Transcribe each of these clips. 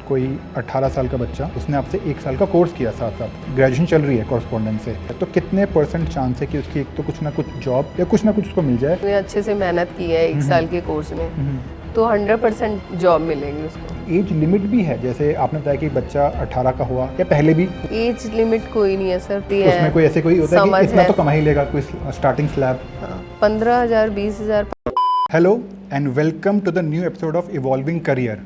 कोई 18 साल का बच्चा, उसने आपसे 1 साल का कोर्स किया, साथ साथ ग्रेजुएशन चल रही है कॉरस्पॉन्डेंस से, तो कितने % चांस है कि उसकी एक तो कुछ ना कुछ जॉब या कुछ ना कुछ उसको मिल जाए? उसने अच्छे से मेहनत की है 1 साल के कोर्स में, तो 100% जॉब मिलेगी उसको। एज लिमिट भी है, जैसे आपने बताया कि बच्चा 18 का हुआ या पहले भी? एज लिमिट कोई नहीं है सर, तो उसमें कोई ऐसे कोई होता है कि इतना तो कमा ही लेगा, कोई starting slab? 15,000 20,000। Hello and welcome to the new episode of evolving career.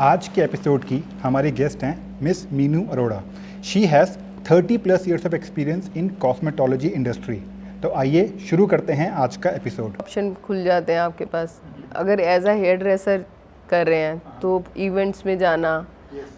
आज के एपिसोड की हमारी गेस्ट हैं miss Meenu Arora. She has 30+ years of experience in cosmetology industry. तो आइए शुरू करते हैं आज का एपिसोड। ऑप्शन खुल जाते हैं आपके पास। अगर एज अ हेयर ड्रेसर कर रहे हैं तो इवेंट्स में जाना,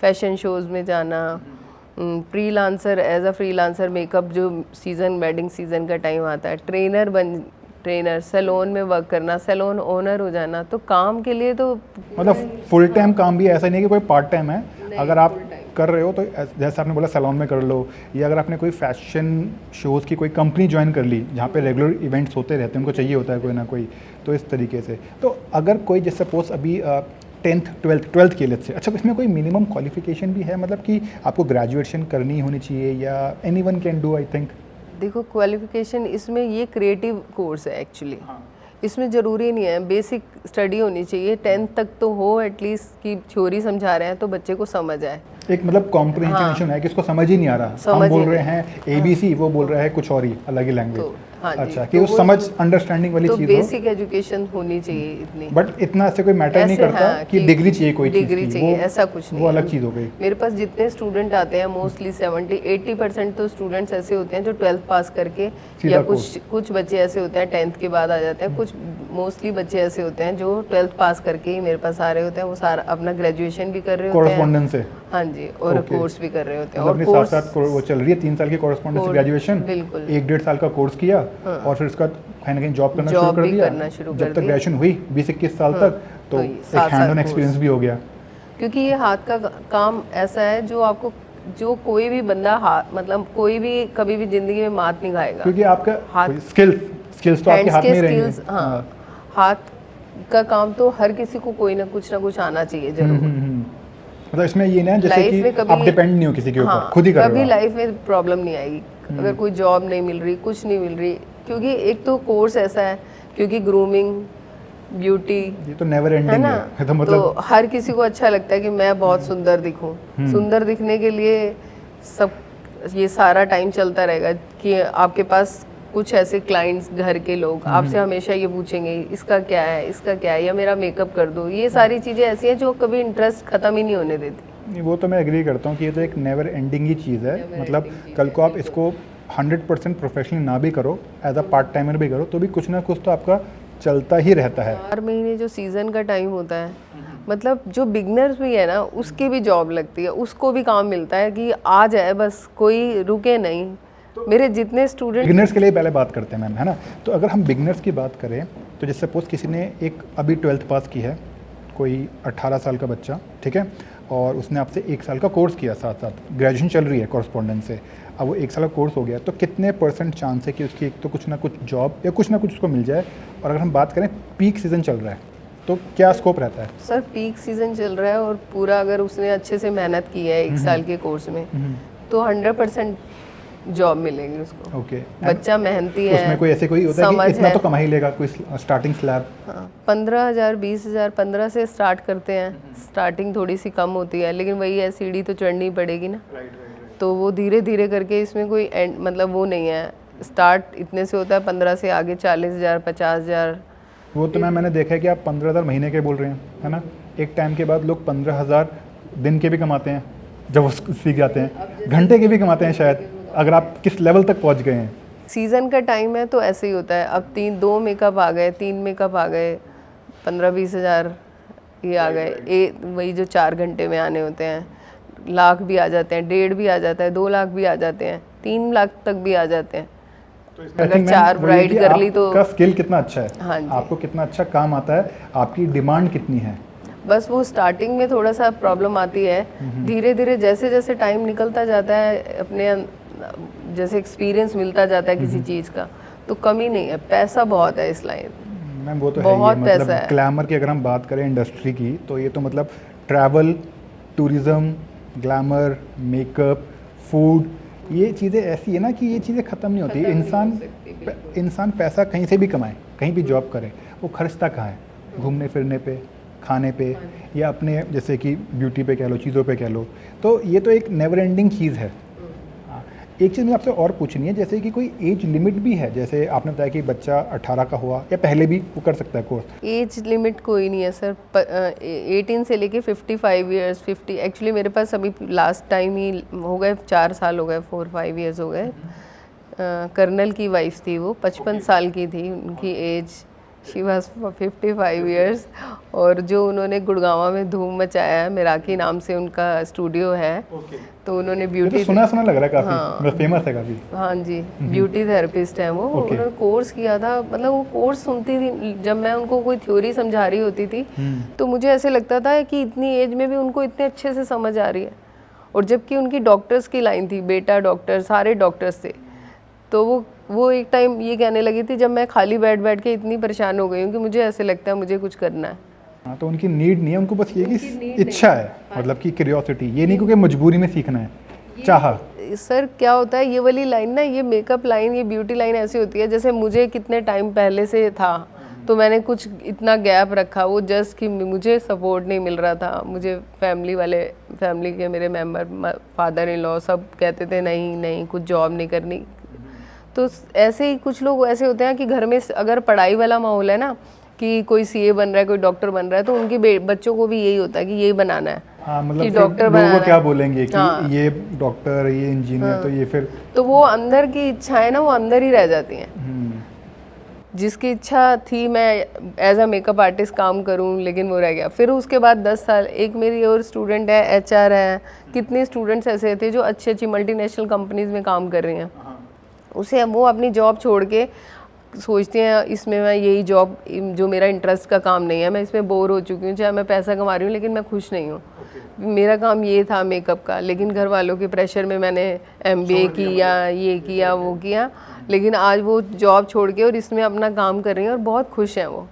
फैशन शोज़ में जाना, freelancer as a freelancer makeup जो सीज़न वेडिंग सीज़न का टाइम आता है, ट्रेनर सैलून में वर्क करना, सैलून ओनर हो जाना, तो काम के लिए तो मतलब फुल टाइम काम भी ऐसा नहीं है कि कोई पार्ट टाइम है। अगर आप कर रहे हो तो जैसे आपने बोला सैलून में कर लो, या अगर आपने कोई फैशन शोज़ की कोई कंपनी ज्वाइन कर ली जहाँ पे रेगुलर इवेंट्स होते रहते हैं, उनको चाहिए होता है कोई ना कोई, तो इस तरीके से। तो अगर कोई जैसे सपोज अभी 10th 12th के लिए से, अच्छा इसमें कोई मिनिमम क्वालिफिकेशन भी है, मतलब कि आपको ग्रेजुएशन करनी होनी चाहिए या anyone can do? I think देखो क्वालिफिकेशन इसमें ये क्रिएटिव कोर्स है एक्चुअली। इसमें ज़रूरी नहीं है, बेसिक स्टडी होनी चाहिए, 10th तक तो हो एटलीस्ट कि थ्योरी समझा रहे हैं तो बच्चे को समझ आए। एक मतलब कॉम्प्रिहेंशन है कि इसको समझ ही नहीं आ रहा, हम बोल रहे हैं ABC, वो बोल रहा है कुछ और ही अलग ही लैंग्वेज। अच्छा, कि वो समझ अंडरस्टैंडिंग वाली चीज़ हो। बेसिक एजुकेशन होनी चाहिए इतनी, बट इतना से कोई मैटर नहीं करता कि डिग्री चाहिए, कोई डिग्री चाहिए, ऐसा कुछ नहीं। वो अलग चीज़ हो गई। मेरे पास जितने स्टूडेंट आते हैं मोस्टली 70-80% तो स्टूडेंट्स ऐसे होते हैं जो 12th पास करके, या कुछ बच्चे ऐसे होते हैं 10th के बाद आ जाते हैं, कुछ मोस्टली बच्चे ऐसे होते हैं जो 12th पास करके ही मेरे पास आ रहे होते हैं। वो सारा अपना ग्रेजुएशन भी कर रहे होते हैं कॉरस्पॉन्डेंस से, हाँ जी, और कोर्स भी कर रहे होते हैं। और कोर्स साथ वो चल रही है 3 साल की कॉरस्पॉन्डेंस ग्रेजुएशन, बिल्कुल 1-1.5 साल का कोर्स किया, और फिर उसका कहीं ना कहीं जॉब करना शुरू कर दिया। जब तक ग्रेजुएशन हुई 20-21 साल तक, तो एक हैंड ऑन एक्सपीरियंस भी हो गया। क्योंकि ये हाथ का काम ऐसा है जो आपको, जो कोई भी बंदा मतलब कोई भी कभी भी जिंदगी में मात नहीं खाएगा, क्योंकि आपका स्किल्स तो आपके हाथ में रहेंगे। हाँ, हाथ का काम तो हर किसी को कोई ना कुछ आना चाहिए जरूर। मतलब इसमें ये ना जैसे कि आप डिपेंड नहीं हो किसी के ऊपर, खुद ही कर रहे हो। कभी लाइफ में प्रॉब्लम नहीं आएगी अगर कोई जॉब नहीं मिल रही, कुछ नहीं मिल रही, क्योंकि एक तो कोर्स ऐसा है, क्योंकि ग्रूमिंग, ब्यूटी, ये तो नेवर एंडिंग है। तो हर किसी को अच्छा लगता है कि मैं बहुत सुंदर दिखूं। सुंदर दिखने के लिए सब ये सारा टाइम चलता रहेगा कि आपके पास कुछ ऐसे क्लाइंट्स, घर के लोग आपसे हमेशा ये पूछेंगे इसका क्या है, इसका क्या है, या मेरा मेकअप कर दो। ये सारी चीज़ें ऐसी हैं जो कभी इंटरेस्ट ख़त्म ही नहीं होने देती। वो तो मैं एग्री करता हूँ कि ये तो एक नेवर एंडिंग ही चीज़ है। मतलब कल को आप इसको 100% प्रोफेशनल ना भी करो, एज अ पार्ट टाइमर भी करो, तो भी कुछ ना कुछ तो आपका चलता ही रहता है। 4 महीने जो सीज़न का टाइम होता है, मतलब जो बिगनर्स भी है ना, उसकी भी जॉब लगती है, उसको भी काम मिलता है कि आ जाए बस, कोई रुके नहीं। मेरे जितने स्टूडेंट, बिगनर्स के लिए पहले बात करते हैं मैम, है ना। तो अगर हम बिगनर्स की बात करें तो जैसे सपोज किसी ने एक अभी 12th पास की है, कोई 18 साल का बच्चा, ठीक है, और उसने आपसे 1 साल का कोर्स किया, साथ साथ ग्रेजुएशन चल रही है कॉरस्पॉन्डेंस से, अब वो 1 साल का कोर्स हो गया, तो कितने % चांस है कि उसकी एक तो कुछ ना कुछ जॉब या कुछ ना कुछ उसको मिल जाए? और अगर हम बात करें पीक सीज़न चल रहा है तो क्या स्कोप रहता है? सर पीक सीज़न चल रहा है और पूरा अगर उसने अच्छे से मेहनत की है 1 साल के कोर्स में, तो 100% जॉब मिलेगी उसको। ओके, बच्चा मेहनती है, उसमें कोई ऐसे कोई होता है कि इतना तो कमा ही लेगा, कोई स्टार्टिंग स्लैब? 15,000 20,000, 15 से स्टार्ट करते हैं। स्टार्टिंग थोड़ी सी कम होती है, लेकिन वही है, सीढ़ी तो चढ़नी पड़ेगी ना। तो वो धीरे धीरे करके, इसमें कोई एंड मतलब वो नहीं है, स्टार्ट इतने से होता है, 15 से आगे 40,000 50,000। वो तो मैंने देखा है कि आप 15,000 महीने के बोल रहे हैं, है ना। एक टाइम के बाद लोग 15,000 दिन के भी कमाते हैं, जब वो सीख जाते हैं, घंटे के भी कमाते हैं शायद, अगर आप किस लेवल तक पहुंच गए हैं। सीज़न का टाइम है तो ऐसे ही होता है। अब 2 मेकअप आ गए, 3 मेकअप आ गए, 15-20 हज़ार ये आ गए। वही जो 4 घंटे में आने होते हैं, लाख भी आ जाते हैं, 1.5 भी आ जाता है, 2 लाख भी आ जाते हैं, 3 लाख तक भी आ जाते हैं। तो अगर 4 ब्राइड कर ली तो आपका स्किल कितना अच्छा है, हाँ जी, आपको कितना अच्छा काम आता है, आपकी डिमांड कितनी है। बस वो स्टार्टिंग में थोड़ा सा प्रॉब्लम आती है, धीरे धीरे जैसे जैसे टाइम निकलता जाता है, अपने जैसे एक्सपीरियंस मिलता जाता है किसी चीज़ का, तो कमी नहीं है। पैसा बहुत है इस लाइन में, मैम वो तो बहुत है ही, पैसा मतलब है। ग्लैमर की अगर हम बात करें इंडस्ट्री की, तो ये तो मतलब travel tourism, glamour, makeup, food, ये चीज़ें ऐसी है ना कि ये चीज़ें ख़त्म नहीं होती। इंसान पैसा कहीं से भी कमाए, कहीं भी जॉब करे, वो खर्चता कहाँ है? घूमने फिरने पे, खाने पे, या अपने जैसे कि ब्यूटी पे कह लो, चीज़ों पे कह लो। तो ये तो एक नेवर एंडिंग चीज़ है। एक चीज़ मुझे आपसे और पूछनी है, जैसे कि कोई एज लिमिट भी है? जैसे आपने बताया कि बच्चा 18 का हुआ या पहले भी वो कर सकता है कोर्स? एज लिमिट कोई नहीं है सर। 18 से लेके 55 ईयर्स, 50 एक्चुअली मेरे पास अभी लास्ट टाइम ही हो गए, 4 साल हो गए, 4-5 ईयर्स हो गए। कर्नल की वाइफ थी, वो 55 साल की थी, उनकी एज शी वाज 55 ईयर्स। और जो उन्होंने गुड़गांव में धूम मचाया है, मेराकी नाम से उनका स्टूडियो है। तो उन्होंने ये तो ब्यूटी, सुना लग रहा है काफ़ी, हाँ, मतलब फेमस है काफ़ी। हाँ जी, ब्यूटी थेरेपिस्ट है वो। उन्होंने कोर्स किया था, मतलब वो कोर्स सुनती थी जब मैं उनको कोई थ्योरी समझा रही होती थी, तो मुझे ऐसे लगता था कि इतनी एज में भी उनको इतने अच्छे से समझ आ रही है। और जबकि उनकी डॉक्टर्स की लाइन थी, बेटा डॉक्टर, सारे डॉक्टर्स थे। तो वो एक टाइम ये कहने लगी थी, जब मैं खाली बैठ के इतनी परेशान हो गई हूँ कि मुझे ऐसे लगता है मुझे कुछ करना है। हाँ, तो उनकी नीड नहीं है, उनको बस ये कि इच्छा है, मतलब कि क्यूरियोसिटी, ये नहीं क्योंकि मजबूरी में सीखना है, चाहा। सर क्या होता है, ये वाली लाइन ना, ये मेकअप लाइन, ये ब्यूटी लाइन ऐसी होती है, जैसे मुझे कितने टाइम पहले से था, तो मैंने कुछ इतना गैप रखा, वो जस्ट कि मुझे सपोर्ट नहीं मिल रहा था। मुझे फैमिली के मेरे मेंबर, फादर इन लॉ सब कहते थे नहीं कुछ जॉब नहीं करनी। तो ऐसे ही कुछ लोग ऐसे होते हैं कि घर में अगर पढ़ाई वाला माहौल है ना, कि कोई सीए बन रहा है, कोई डॉक्टर बन रहा है, तो उनके बच्चों को भी यही होता है कि यही बनाना है। हाँ, मतलब कि फिर डॉक्टर लोगों बनाना को क्या है। बोलेंगे कि हाँ। ये डॉक्टर, ये इंजीनियर, हाँ। तो ये फिर तो वो अंदर की इच्छाएं ना, वो अंदर ही रह जाती हैं। जिसकी इच्छा थी मैं एज अ मेकअप आर्टिस्ट काम करूं, लेकिन वो रह गया। फिर उसके बाद 10 साल, एक मेरी और स्टूडेंट है, एचआर है। कितने स्टूडेंट्स ऐसे थे जो अच्छी मल्टीनेशनल कंपनीज में काम कर रही हैं, उसे वो अपनी जॉब छोड़ के सोचते हैं इसमें मैं यही जॉब, जो मेरा इंटरेस्ट का काम नहीं है, मैं इसमें बोर हो चुकी हूँ, चाहे मैं पैसा कमा रही हूँ लेकिन मैं खुश नहीं हूँ। मेरा काम ये था मेकअप का, लेकिन घर वालों के प्रेशर में मैंने एमबीए किया, ये किया, वो किया, लेकिन आज वो जॉब छोड़ के और इसमें अपना काम कर रही हैं और बहुत खुश हैं वो।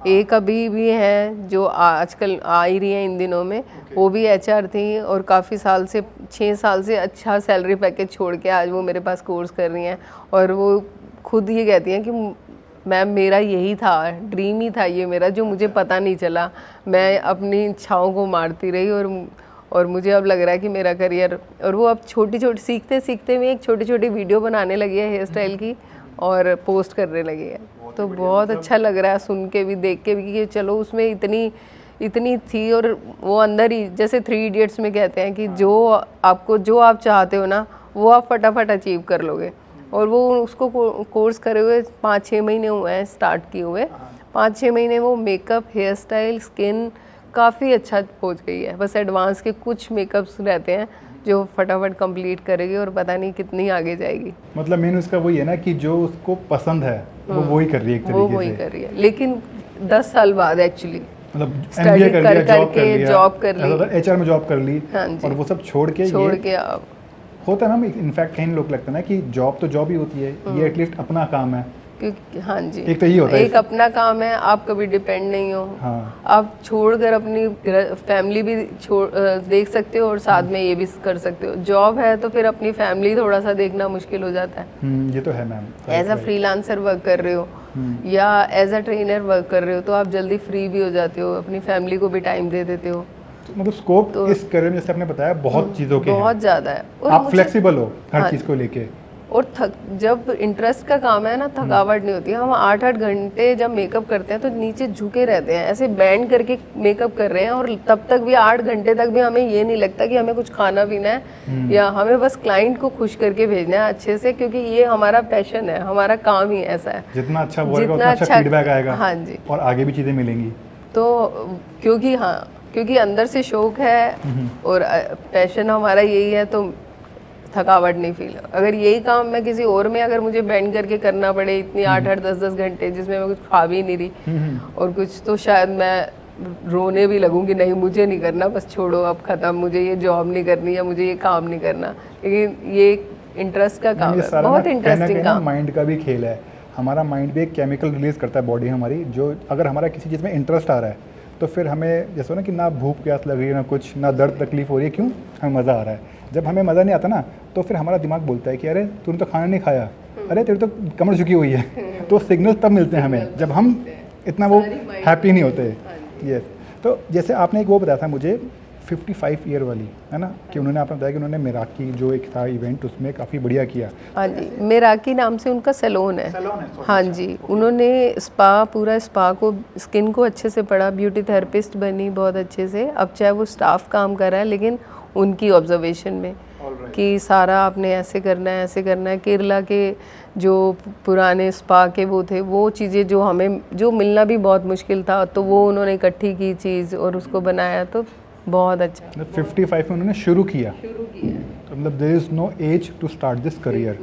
एक अभी भी है जो आजकल आ ही रही है इन दिनों में, वो भी एचआर थी और काफ़ी साल से, 6 साल से अच्छा सैलरी पैकेज छोड़ के आज वो मेरे पास कोर्स कर रही हैं। और वो खुद ये कहती हैं कि मैम मेरा यही था, ड्रीम ही था ये मेरा, जो मुझे पता नहीं चला। मैं अपनी इच्छाओं को मारती रही और मुझे अब लग रहा है कि मेरा करियर। और वो अब छोटी सीखते सीखते में एक छोटी वीडियो बनाने लगी है हेयर स्टाइल की और पोस्ट करने लगी है। तो बहुत अच्छा लग रहा है सुन के भी, देख के भी, कि चलो उसमें इतनी थी। और वो अंदर ही, जैसे 3 इडियट्स में कहते हैं कि जो आप चाहते हो ना, वो आप फटाफट अचीव कर लोगे। और वो उसको कोर्स करे हुए 5-6 महीने हुए हैं स्टार्ट किए हुए। 5-6 महीने वो मेकअप, हेयर स्टाइल, स्किन काफ़ी अच्छा पहुंच गई है। बस एडवांस के कुछ मेकअप्स रहते हैं जो फटाफट कंप्लीट करेगी और पता नहीं कितनी आगे जाएगी। मतलब मेन उसका वही है ना कि जो उसको पसंद है वो वही कर रही है एक तरीके से। वो वही कर रही है, लेकिन 10 साल बाद एक्चुअली, मतलब एमबीए कर लिया, जॉब कर ली, एचआर में जॉब कर ली, हाँ जी, और वो सब छोड़ के अब होता है ना। इनफैक्ट कई लोग लगता है ना कि जॉब तो जॉब ही होती है, ये एटलीस्ट अपना काम है, क्योंकि हाँ जी, एक तो ये होता है, एक अपना काम है, आप कभी डिपेंड नहीं हो। हाँ। आप छोड़कर अपनी फैमिली भी देख सकते हो और साथ में ये भी कर सकते हो। जॉब है तो फिर अपनी फैमिली थोड़ा सा देखना मुश्किल हो जाता है। ये तो है ma'am. As a freelancer work कर रहे हो या एज अ ट्रेनर वर्क कर रहे हो तो आप जल्दी फ्री भी हो जाते हो, अपनी फैमिली को भी टाइम दे देते हो। मतलब स्कोप तो इस करियर में, जैसे आपने बताया, बहुत चीज़ों के बहुत ज़्यादा है। और आप फ्लेक्सिबल हो हर चीज़ को लेके। और जब इंटरेस्ट का काम है ना, थकावट नहीं होती। हम 8-8 घंटे जब मेकअप करते हैं तो नीचे झुके रहते हैं, ऐसे बैंड करके मेकअप कर रहे हैं, और तब तक भी 8 घंटे तक भी हमें ये नहीं लगता कि हमें कुछ खाना पीना है, या हमें बस क्लाइंट को खुश करके भेजना है अच्छे से, क्योंकि ये हमारा पैशन है, हमारा काम ही ऐसा है। जितना अच्छा वर्क उतना अच्छा फीडबैक आएगा। हाँ जी, और आगे भी चीज़ें मिलेंगी। तो क्योंकि अंदर से शौक है और पैशन हमारा यही है, तो थकावट नहीं फील। अगर यही काम मैं किसी और में, अगर मुझे बैंड करके करना पड़े इतनी 8-8, 10-10 घंटे, जिसमें मैं कुछ खा भी नहीं रही और कुछ, तो शायद मैं रोने भी लगूंगी, नहीं मुझे नहीं करना, बस छोड़ो अब खत्म, मुझे ये जॉब नहीं करनी या मुझे ये काम नहीं करना। लेकिन ये इंटरेस्ट का काम है, बहुत इंटरेस्टिंग काम। माइंड का भी खेल है। हमारा माइंड भी एक केमिकल रिलीज करता है बॉडी हमारी, जो अगर हमारा किसी चीज़ में इंटरेस्ट आ रहा है तो फिर हमें जैसे ना कि ना भूख प्यास लग रही है, ना कुछ, ना दर्द तकलीफ हो रही है, क्यों? हमें मज़ा आ रहा है। जब हमें मज़ा नहीं आता ना, तो फिर हमारा दिमाग बोलता है कि अरे तूने तो खाना नहीं खाया, अरे तेरी तो कमर झुकी हुई है। तो सिग्नल तब मिलते हैं हमें जब हम इतना वो हैप्पी नहीं होते। यस, तो जैसे आपने एक वो बताया था मुझे 55 ईयर वाली, है ना, कि उन्होंने, आपने बताया कि उन्होंने मेराकी जो एक था इवेंट, उसमें काफ़ी बढ़िया किया। हाँ जी, मेराकी नाम से उनका सैलून है। हाँ जी, उन्होंने पूरा स्पा को, स्किन को अच्छे से पढ़ा, ब्यूटी थेरेपिस्ट बनी बहुत अच्छे से। अब चाहे वो स्टाफ काम कर रहा है, लेकिन उनकी ऑब्जर्वेशन में कि सारा आपने ऐसे करना है, ऐसे करना है। केरला के जो पुराने स्पा के वो थे, वो चीज़ें जो हमें जो मिलना भी बहुत मुश्किल था, तो वो उन्होंने इकट्ठी की चीज़ और उसको बनाया, तो बहुत अच्छा। 55 में उन्होंने शुरू किया, तो मतलब there is no age to start this career.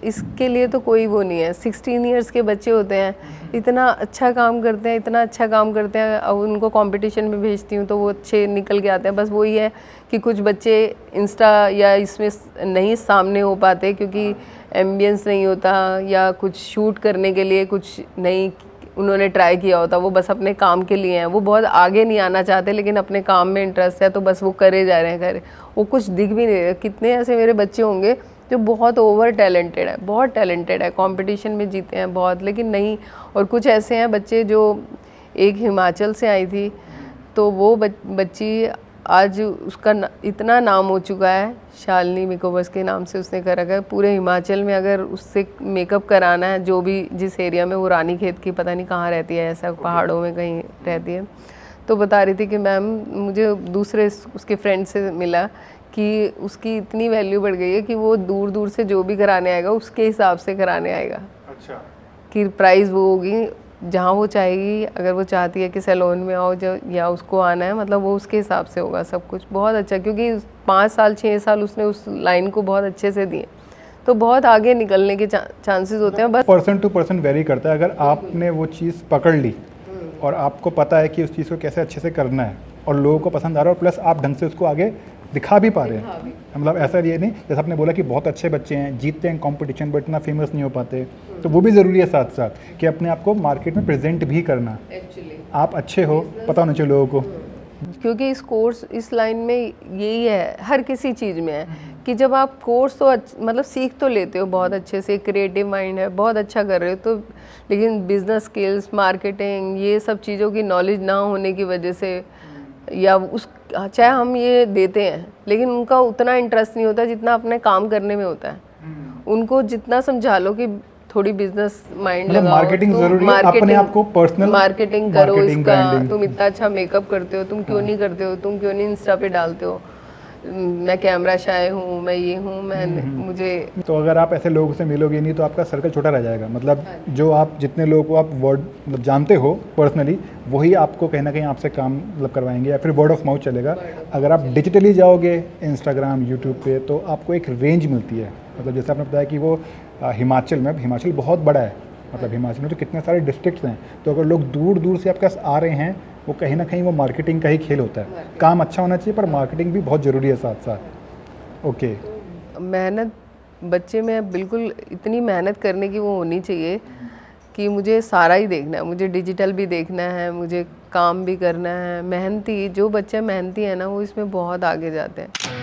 इसके लिए तो कोई वो नहीं है। 16 इयर्स के बच्चे होते हैं, इतना अच्छा काम करते हैं, इतना अच्छा काम करते हैं। अब उनको कंपटीशन में भेजती हूँ तो वो अच्छे निकल के आते हैं। बस वही है कि कुछ बच्चे इंस्टा या इसमें नहीं सामने हो पाते, क्योंकि एम्बियंस नहीं होता, या कुछ शूट करने के लिए कुछ नहीं उन्होंने ट्राई किया होता, वो बस अपने काम के लिए हैं, वो बहुत आगे नहीं आना चाहते, लेकिन अपने काम में इंटरेस्ट है, तो बस वो करे जा रहे हैं, वो कुछ दिख भी नहीं रहे। कितने ऐसे मेरे बच्चे होंगे जो बहुत ओवर टैलेंटेड है, बहुत टैलेंटेड है, कंपटीशन में जीते हैं बहुत, लेकिन नहीं। और कुछ ऐसे हैं बच्चे, जो एक हिमाचल से आई थी, तो वो बच्ची आज उसका इतना नाम हो चुका है, शालिनी मेकओवर्स के नाम से उसने कर रखा है। पूरे हिमाचल में अगर उससे मेकअप कराना है, जो भी जिस एरिया में वो, रानीखेत की पता नहीं कहाँ रहती है, ऐसा पहाड़ों में कहीं रहती है, तो बता रही थी कि मैम मुझे दूसरे उसके फ्रेंड से मिला कि उसकी इतनी वैल्यू बढ़ गई है कि वो दूर दूर से जो भी कराने आएगा उसके हिसाब से कराने आएगा। अच्छा, कि कि प्राइस वो होगी जहाँ वो चाहेगी, अगर वो चाहती है कि सैलून में आओ जो, या उसको आना है, मतलब वो उसके हिसाब से होगा सब कुछ। बहुत अच्छा, क्योंकि 5 साल 6 साल उसने उस लाइन को बहुत अच्छे से दिए, तो बहुत आगे निकलने के चांसेस होते हैं। बस पर्सन टू पर्सन वेरी करता है। अगर आपने वो चीज़ पकड़ ली और आपको पता है कि उस चीज़ को कैसे अच्छे से करना है, और लोगों को पसंद आ रहा है, और प्लस आप ढंग से उसको आगे दिखा भी पा रहे हैं, मतलब ऐसा ये नहीं, जैसे आपने बोला कि बहुत अच्छे बच्चे हैं, जीतते हैं कंपटीशन, बट इतना फेमस नहीं हो पाते, तो वो भी ज़रूरी है साथ साथ कि अपने आप को मार्केट में प्रेजेंट भी करना। आप अच्छे हो, पता होना चाहिए लोगों को। क्योंकि इस लाइन में यही है, हर किसी चीज़ में है कि जब आप कोर्स तो मतलब सीख तो लेते हो बहुत अच्छे से, क्रिएटिव माइंड है, बहुत अच्छा कर रहे हो, तो लेकिन बिजनेस स्किल्स, मार्केटिंग, ये सब चीज़ों की नॉलेज ना होने की वजह से, या चाहे हम ये देते हैं, लेकिन उनका उतना इंटरेस्ट नहीं होता जितना अपने काम करने में होता है। उनको जितना समझा लो कि थोड़ी बिजनेस माइंड लगाओ, मार्केटिंग जरूरी है, अपने आप को पर्सनल मार्केटिंग करो इसका, तुम इतना अच्छा मेकअप करते हो, तुम क्यों नहीं करते हो, तुम क्यों नहीं इंस्टा पे डालते हो, मैं कैमरा शाय हूँ, मैं ये हूँ, मैं मुझे। तो अगर आप ऐसे लोगों से मिलोगे नहीं तो आपका सर्कल छोटा रह जाएगा, मतलब जो आप जितने लोगों को आप वर्ड मतलब जानते हो पर्सनली, वही आपको कहीं ना कहीं आपसे काम मतलब करवाएंगे, या फिर वर्ड ऑफ माउथ चलेगा। अगर आप डिजिटली जाओगे इंस्टाग्राम, यूट्यूब पे, तो आपको एक रेंज मिलती है। मतलब जैसे आपने बताया कि वो हिमाचल बहुत बड़ा है, मतलब हिमाचल में तो कितने सारे डिस्ट्रिक्ट्स हैं, तो अगर लोग दूर दूर से आपके पास आ रहे हैं, वो कहीं ना कहीं वो मार्केटिंग का ही खेल होता है। काम अच्छा होना चाहिए, पर मार्केटिंग भी बहुत ज़रूरी है साथ साथ। ओके, मेहनत बच्चे में बिल्कुल इतनी मेहनत करने की वो होनी चाहिए कि मुझे सारा ही देखना है, मुझे डिजिटल भी देखना है, मुझे काम भी करना है। मेहनती जो बच्चे मेहनती हैं ना, वो इसमें बहुत आगे जाते हैं।